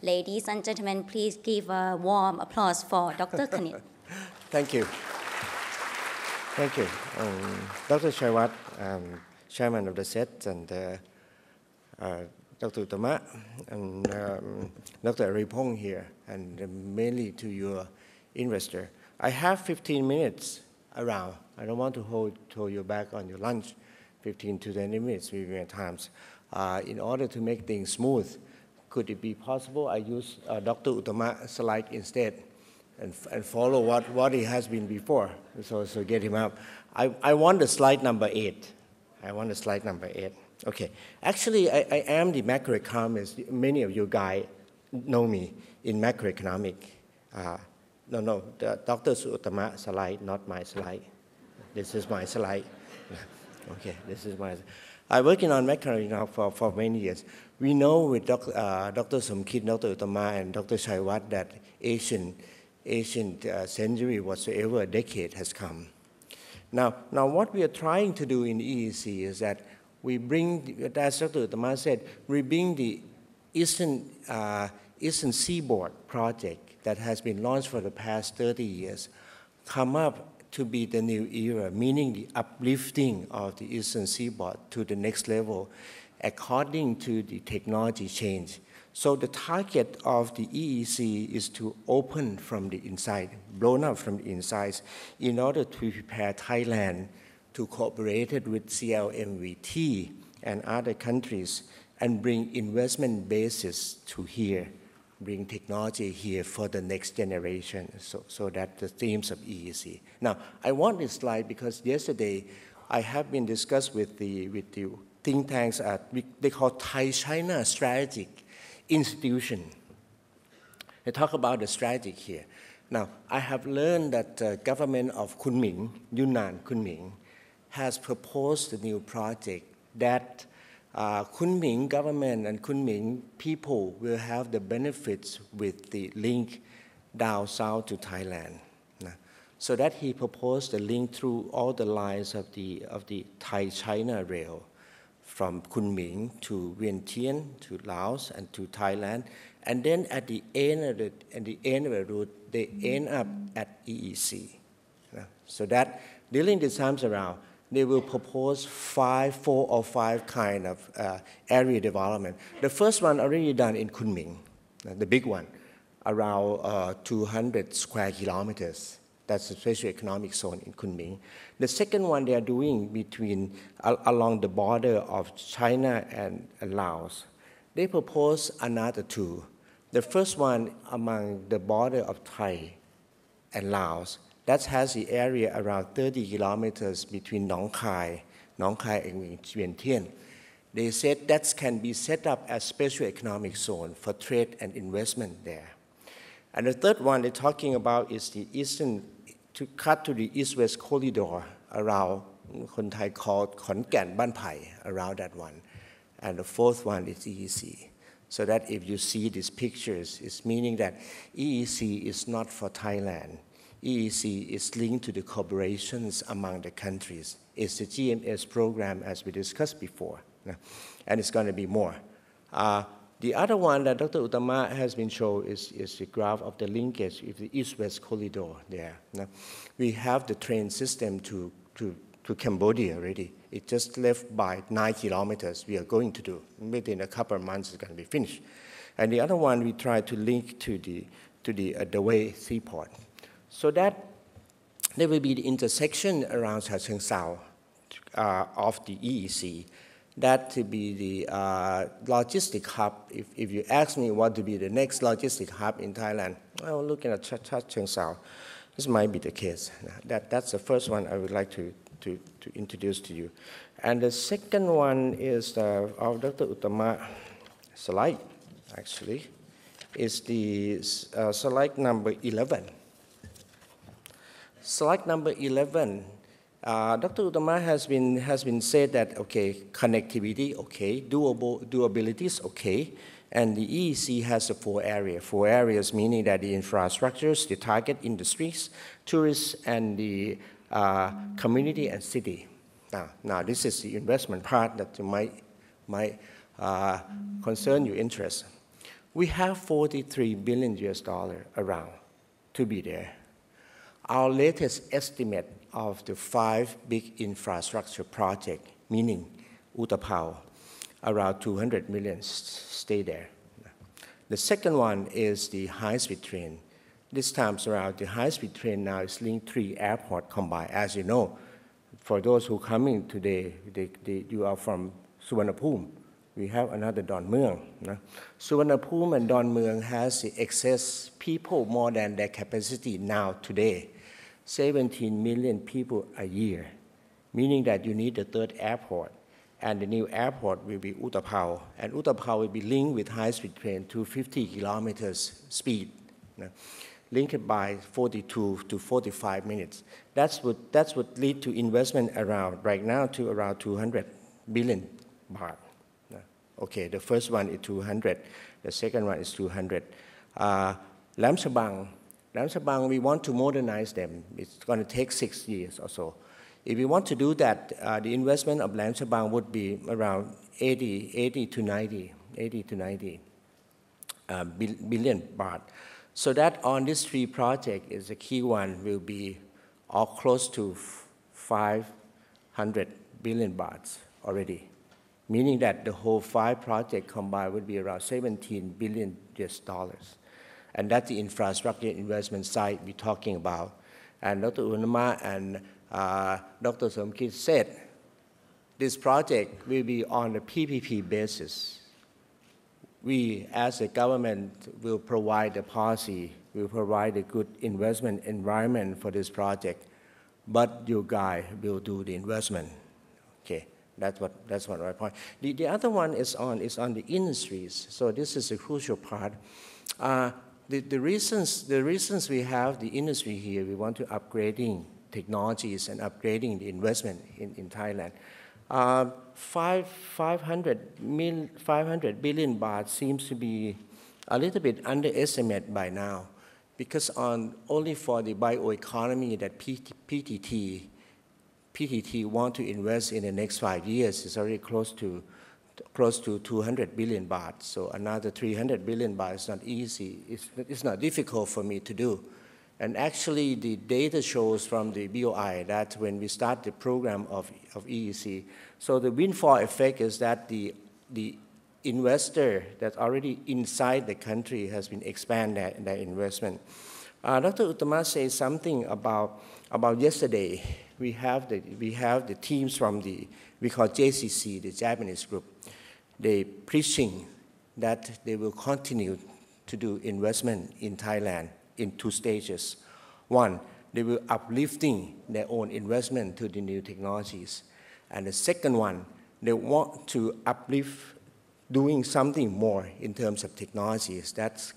Ladies and gentlemen, please give a warm applause for Dr. Kanit. Thank you. Thank you. Dr. Chaiwat, Chairman of the SET, and Dr. Uttama, and Dr. Aripong here, and mainly to your investor. I have 15 minutes around. I don't want to hold you back on your lunch, 15 to 20 minutes maybe at times. In order to make things smooth, could it be possible I use Dr. Uttama's slide instead and follow what he has been before, so get him up. I want the slide number 8. I want the slide number 8. Okay. Actually, I am the macroeconomist. Many of you guys know me in macroeconomic. No, Dr. Uttama's slide, not my slide. This is my slide. Okay, this is my. I'm working on macroeconomics for many years. We know with Dr. Somkit, Dr. Uttama, and Dr. Chaiwat that Asian century whatsoever decade has come. Now what we are trying to do in EEC is that we bring, as Dr. Uttama said, we bring the Eastern Seaboard project that has been launched for the past 30 years, come up to be the new era, meaning the uplifting of the Eastern Seaboard to the next level according to the technology change. So the target of the EEC is to open from the inside, blown up from the inside, in order to prepare Thailand to cooperate with CLMVT and other countries and bring investment bases to here, bring technology here for the next generation, so that the themes of EEC. Now, I want this slide because yesterday I have been discussed with the think tanks they call Thai-China Strategic Institution. They talk about the strategy here. Now, I have learned that the government of Kunming, Yunnan Kunming, has proposed a new project that Kunming government and Kunming people will have the benefits with the link down south to Thailand. So that he proposed the link through all the lines of the Thai-China rail, from Kunming to Vientiane to Laos and to Thailand, and then at the end of the route, they end up at EEC. So that during the times around, they will propose 4 or 5 kind of area development. The first one already done in Kunming, the big one, around 200 square kilometers. That's a special economic zone in Kunming. The second one they are doing between along the border of China and Laos. They propose another 2. The first one among the border of Thai and Laos. That has the area around 30 kilometers between Nong Khai and Vientiane. They said that can be set up as special economic zone for trade and investment there. And the third one they're talking about is the eastern, to cut to the east-west corridor around, Khon Thai called Khon Kaen Ban Pai, around that one. And the fourth one is EEC. So that if you see these pictures, it's meaning that EEC is not for Thailand. EEC is linked to the cooperations among the countries. It's the GMS program as we discussed before, and it's going to be more. The other one that Dr. Uttama has been shown is the graph of the linkage with the east-west corridor there. We have the train system to Cambodia already. It just left by 9 kilometers. We are going to do. Within a couple of months, it's going to be finished. And the other one, we try to link to the Way seaport. So that there will be the intersection around Changsubhan of the EEC. That to be the logistic hub. If you ask me what to be the next logistic hub in Thailand, well, looking at Changsubhan, this might be the case. That's the first one I would like to introduce to you. And the second one is of Dr. Uttama slide, actually, is the slide number 11. Slide number 11. Dr. Uttama has been said that, okay, connectivity, okay, doability is okay, and the EEC has 4 areas. 4 areas meaning that the infrastructures, the target industries, tourists, and the community and city. Now this is the investment part that might concern your interest. We have 43 billion US dollar around to be there. Our latest estimate of the 5 big infrastructure projects, meaning Utapao, around 200 million stay there. The second one is the high-speed train. This time around, the high-speed train now is linked 3 airports combined. As you know, for those who coming today, you are from Suvarnabhumi. We have another Don Mueang. Suvarnabhumi and Don Mueang has the excess people more than their capacity now today. 17 million people a year, meaning that you need a third airport. And the new airport will be Utapao. And Utapao will be linked with high-speed train to 50 kilometers speed, linked by 42 to 45 minutes. That's what lead to investment around, right now, to around 200 billion baht. Okay, the first one is 200, the second one is 200. Lam Sabang, we want to modernize them. It's going to take 6 years or so. If we want to do that, the investment of Lam Sabang would be around 80 to 90 billion baht. So that on this 3 project is a key one will be all close to 500 billion baht already, meaning that the whole 5 projects combined would be around 17 billion US dollars. And that's the infrastructure investment side we're talking about. And Dr. Unama and Dr. Somkit said, this project will be on a PPP basis. We, as a government, will provide the policy, will provide a good investment environment for this project, but you guys will do the investment. Okay, that's what my point. The other one is on the industries. So this is a crucial part. The reasons we have the industry here, we want to upgrading technologies and upgrading the investment in Thailand. 500 billion baht seems to be a little bit underestimated by now, because only for the bioeconomy that PTT want to invest in the next 5 years is already close to 200 billion baht. So another 300 billion baht is not easy. It's not difficult for me to do. And actually, the data shows from the BOI that when we start the program of EEC, so the windfall effect is that the investor that's already inside the country has been expanded their investment. Dr. Uttama said something about yesterday. We have the teams from we call JCC, the Japanese group. They preaching that they will continue to do investment in Thailand in 2 stages. One, they will uplifting their own investment to the new technologies. And the second one, they want to uplift doing something more in terms of technologies. That's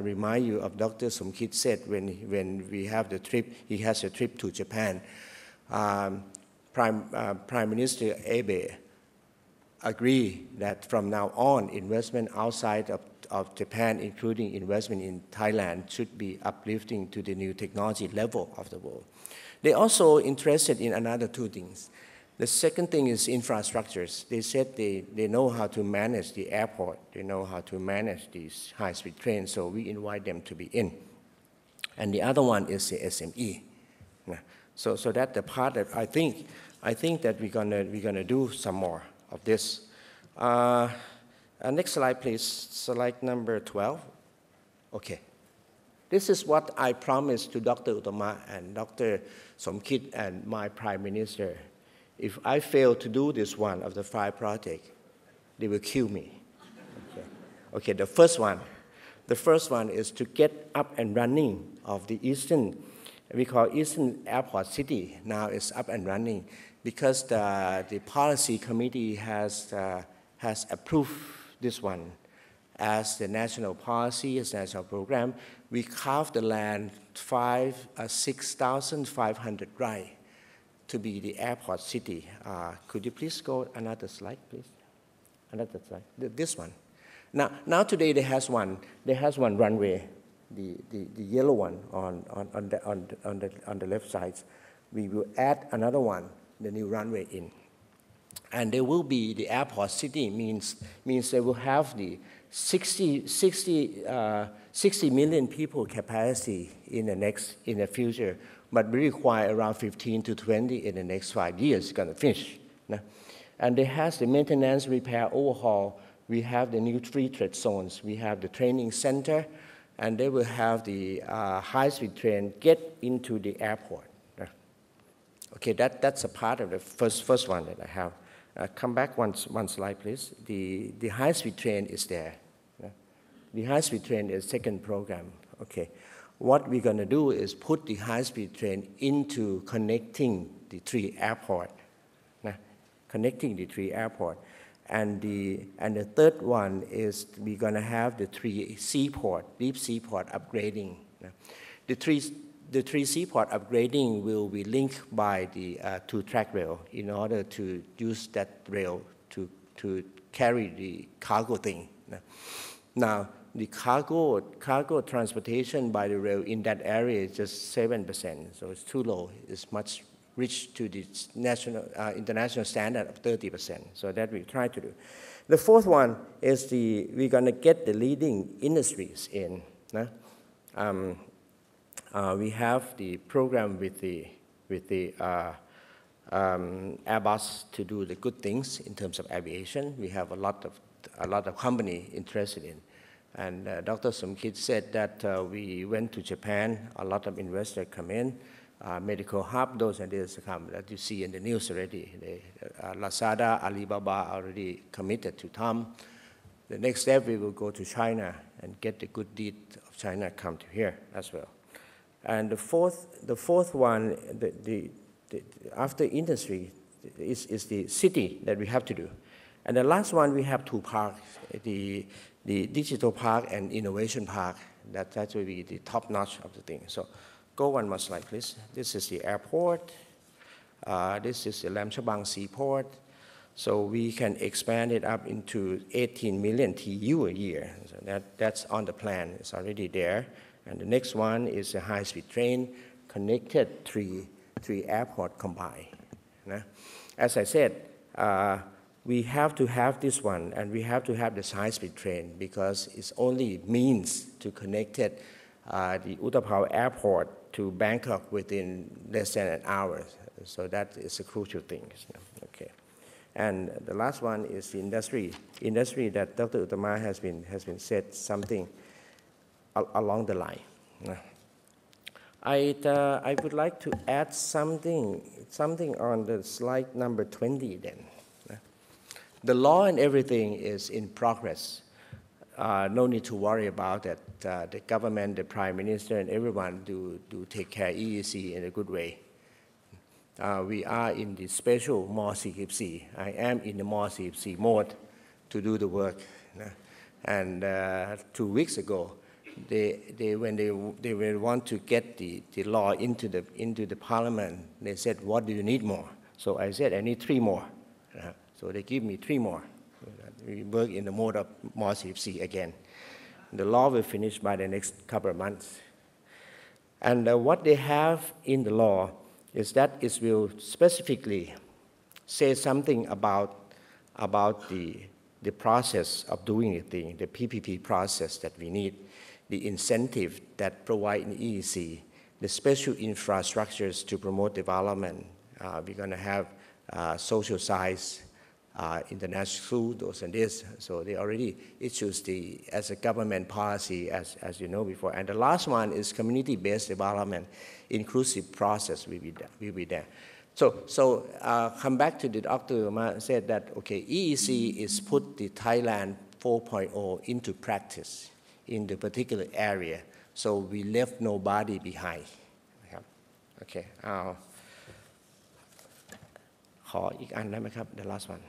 remind you of Dr. Somkit said when we have the trip, he has a trip to Japan. Prime Minister Abe agree that from now on, investment outside of Japan, including investment in Thailand, should be uplifting to the new technology level of the world. They're also interested in another 2 things. The second thing is infrastructures. They said they know how to manage the airport. They know how to manage these high-speed trains, so we invite them to be in. And the other one is the SME. So that's the part that I think that we're gonna do some more of this. Next slide, please. Slide number 12. Okay. This is what I promised to Dr. Uttama and Dr. Somkit and my Prime Minister. If I fail to do this one of the 5 projects, they will kill me. Okay, the first one is to get up and running of the Eastern, we call Eastern Airport City. Now it's up and running because the policy committee has approved this one as the national policy, as national program. We carved the land 6,500 rai to be the airport city. Could you please go another slide, please? Another slide. This one. Now today there has one runway, the yellow one on the left side. We will add another one, the new runway in. And there will be the airport city means they will have the 60 million people capacity in the future, but we require around 15 to 20 in the next 5 years going to finish. And they has the maintenance, repair, overhaul. We have the new free trade zones. We have the training center, and they will have the high-speed train get into the airport. Okay, that's a part of the first one that I have. Come back one slide, please. The high-speed train is there. The high-speed train is second program. Okay, what we're going to do is put the high-speed train into connecting the three airports. Connecting the three airports. And the third one is we're going to have the three seaport, deep seaport upgrading. The three seaport upgrading will be linked by the two-track rail in order to use that rail to carry the cargo thing. Now, the cargo transportation by the rail in that area is just 7%, so it's too low. It's much reach to the international standard of 30%. So that we try to do. The fourth one is we're going to get the leading industries in. We have the program with the Airbus to do the good things in terms of aviation. We have a lot of company interested in. And Dr. Somkit said that we went to Japan, a lot of investors come in, medical hub, those ideas come that you see in the news already. Lazada, Alibaba already committed to TOM. The next step, we will go to China and get the good deed of China come to here as well. And the fourth one, after industry, is the city that we have to do. And the last one, we have two parks, the digital park and innovation park. That will be the top notch of the thing. So go one more slide, please. This is the airport. This is the Lam Chabang Seaport. So we can expand it up into 18 million TU a year. So that's on the plan. It's already there. And the next one is a high-speed train connected three airports combined. As I said, we have to have this one, and we have to have this high-speed train because it's only means to connect it, the Utapao airport to Bangkok within less than an hour. So that is a crucial thing. Okay. And the last one is the industry that Dr. Uttama has been said something along the line. I would like to add something on the slide number 20 then. The law and everything is in progress. No need to worry about that. The government, the Prime Minister, and everyone do take care of EEC in a good way. We are in the special more CFC. I am in the more CFC mode to do the work. And 2 weeks ago, when they will want to get the law into the parliament, they said, "What do you need more?" So I said, "I need 3 more." So they give me 3 more. We work in the mode of more CFC again. The law will finish by the next couple of months. And what they have in the law is that it will specifically say something about the process of doing the thing, the PPP process that we need, the incentive that provide in EEC, the special infrastructures to promote development. We're going to have social science, international school, those and this. So they already issues as a government policy, as you know before. And the last one is community-based development, inclusive process will be there. So come back to the Dr. Ma said that, okay, EEC is put the Thailand 4.0 into practice in the particular area. So we left nobody behind. Okay, ขออีกอันได้ไหมครับ the last one.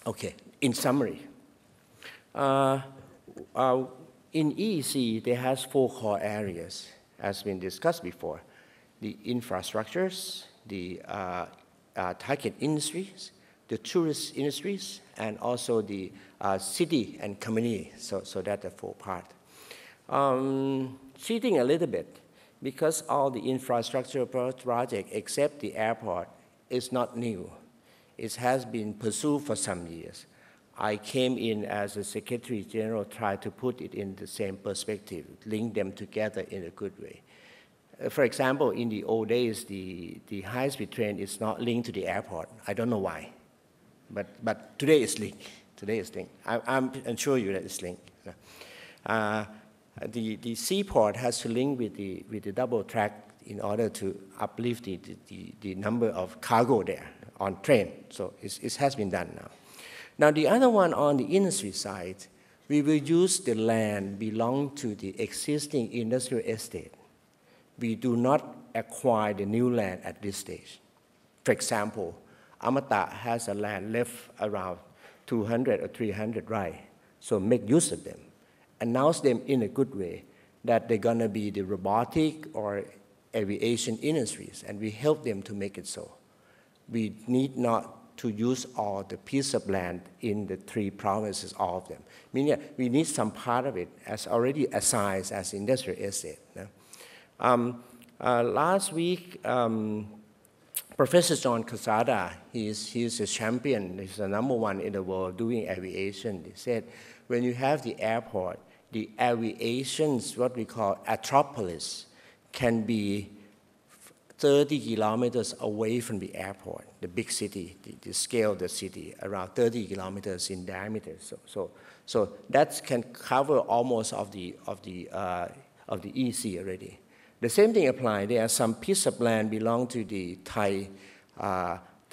Okay, in summary, in EEC, there has 4 core areas, as been discussed before. The infrastructures, the target industries, the tourist industries, and also the city and community. So that's the 4 part. Cheating a little bit, because all the infrastructure project except the airport is not new. It has been pursued for some years. I came in as a Secretary General, tried to put it in the same perspective, link them together in a good way. For example, in the old days, the high-speed train is not linked to the airport. I don't know why, but today it's linked. Today it's linked. I'm assure you that it's linked. The seaport has to link with the double track in order to uplift the number of cargo there on train. So it has been done now. Now the other one on the industry side, we will use the land belong to the existing industrial estate. We do not acquire the new land at this stage. For example, Amata has a land left around 200 or 300 right, so make use of them. Announce them in a good way that they're gonna be the robotic or aviation industries, and we help them to make it so. We need not to use all the piece of land in the 3 provinces, all of them. Meaning we need some part of it as already assigned as industrial estate. Last week, Professor John Casada, he's a champion, he's the #1 in the world doing aviation. He said, when you have the airport, the aviation's what we call atropolis can be 30 kilometers away from the airport, the big city, the scale of the city, around 30 kilometers in diameter. So that can cover almost of the EEC already. The same thing applies. There are some piece of land belong to the Thai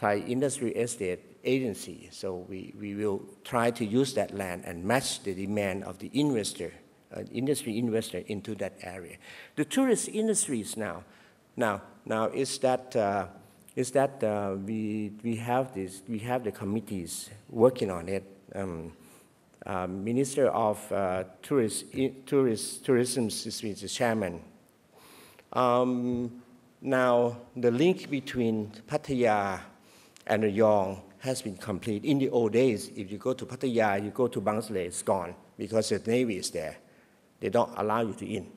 Industry Estate Agency. So we will try to use that land and match the demand of the investor, industry investor into that area. The tourist industries now is that we have the committees working on it. Minister of Tourism is the chairman. Now the link between Pattaya and Rayong has been complete. In the old days, if you go to Pattaya, you go to Bangladesh, it's gone because the Navy is there. They don't allow you to in.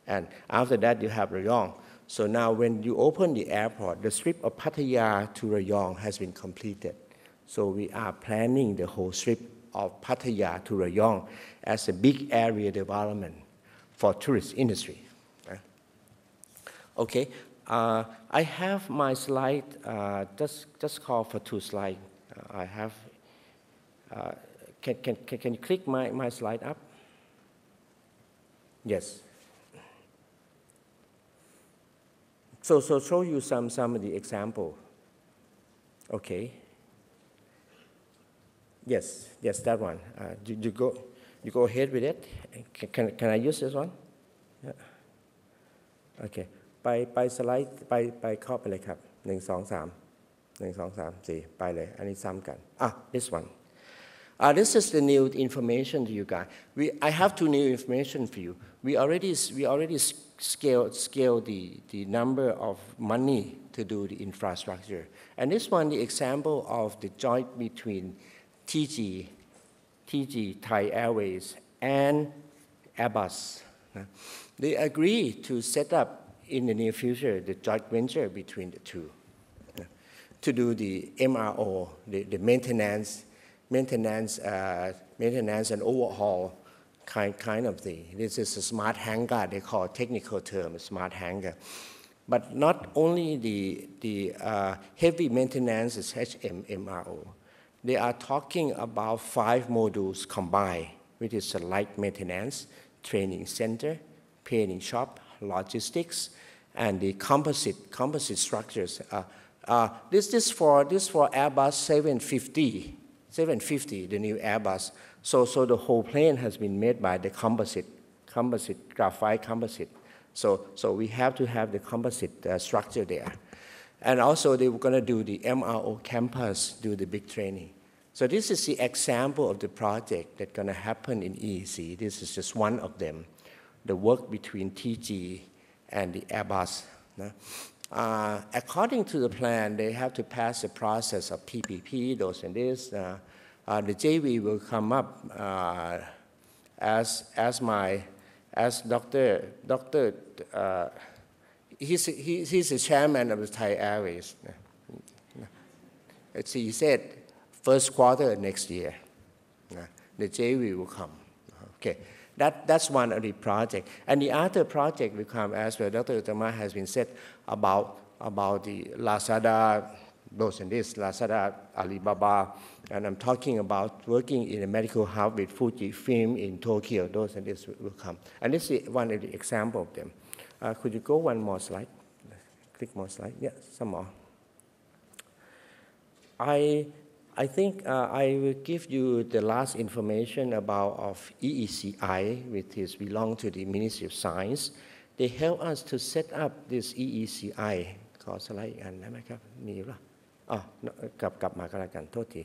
And after that, you have Rayong. So now when you open the airport, the strip of Pattaya to Rayong has been completed. So we are planning the whole strip of Pattaya to Rayong as a big area development for tourist industry. Okay, I have my slide, just call for 2 slides. I have, can you click my slide up? Yes. So show you some of the example. Okay. Yes, that one. You go ahead with it. Can I use this one? Yeah. Okay. ไปสไลด์ไปเข้าไปเลยครับ1 2 3 1 2 3 4ไปเลยอันนี้ซ้ำกันthis one this is the new information to you guys. I have 2 new information for you. We already scale the number of money to do the infrastructure, and this one the example of the joint between TG Thai Airways and Airbus. They agree to set up in the near future the joint venture between the 2 to do the MRO, the maintenance and overhaul kind of thing. This is a smart hangar, they call technical term smart hangar. But not only the heavy maintenance is HMMRO. They are talking about 5 modules combined, which is a light maintenance, training center, painting shop, logistics, and the composite structures. This for Airbus 750, the new Airbus. So the whole plane has been made by the composite graphite composite. So we have to have the composite structure there. And also they were going to do the MRO campus, do the big training. So this is the example of the project that's going to happen in EEC. This is just one of them. The work between TG and the Airbus. According to the plan, they have to pass the process of PPP, those and this. The JV will come up as Dr. He's the chairman of the Thai Airways. He said first quarter next year. The JV will come. Okay, that's one of the project. And the other project will come as well. Dr. Uttama has been said about the Lazada, those and this, Lazada, Alibaba, and I'm talking about working in a medical hub with Fujifilm in Tokyo. Those and this will come. And this is one of the example of them. Could you go one more slide? Click more slide. Yeah, some more. I think I will give you the last information about of EECI, which is belong to the Ministry of Science. They help us to set up this EECI. ขอสไลด์อีกอันได้ไหมครับมีป่ะกลับมาก็แล้วกันโทษที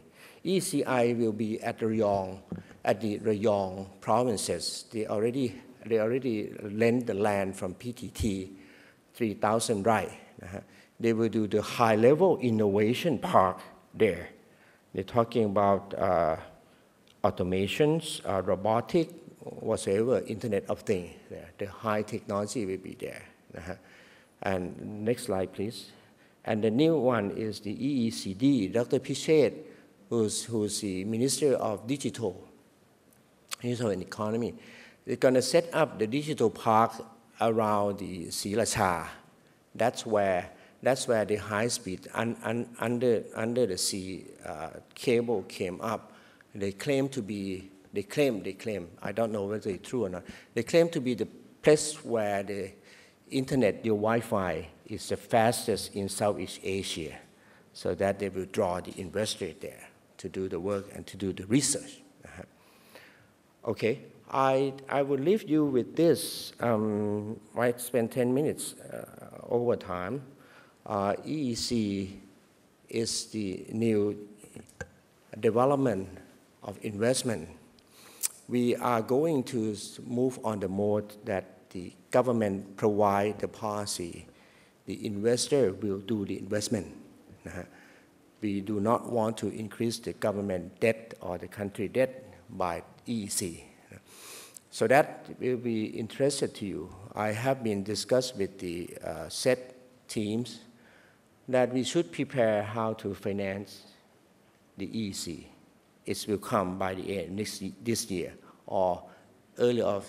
EECI will be at the Rayong provinces. They already lent the land from PTT 3,000 rai. They will do the high-level innovation park there. They're talking about automations, robotic, whatsoever, Internet of Things. The high technology will be there. And next slide, please. And the new one is the EECD. Dr. Pichet, who's the Minister of Digital and Economy, they're going to set up the digital park around the Srilacha. That's where the high speed under the sea cable came up. They claim, I don't know whether it's true or not, they claim to be the place where the internet, your Wi-Fi, is the fastest in Southeast Asia, so that they will draw the investor there to do the work and to do the research. Okay, I will leave you with this. I spent 10 minutes over time. EEC is the new development of investment. We are going to move on the mode that the government provide the policy. The investor will do the investment. We do not want to increase the government debt or the country debt by EEC. So that will be interested to you. I have been discussed with the set teams that we should prepare how to finance the EEC. It will come by the end this year or early of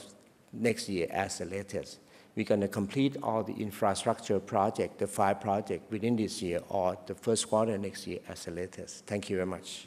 next year as the latest. We're going to complete all the infrastructure project, the 5 projects within this year or the first quarter next year as the latest. Thank you very much.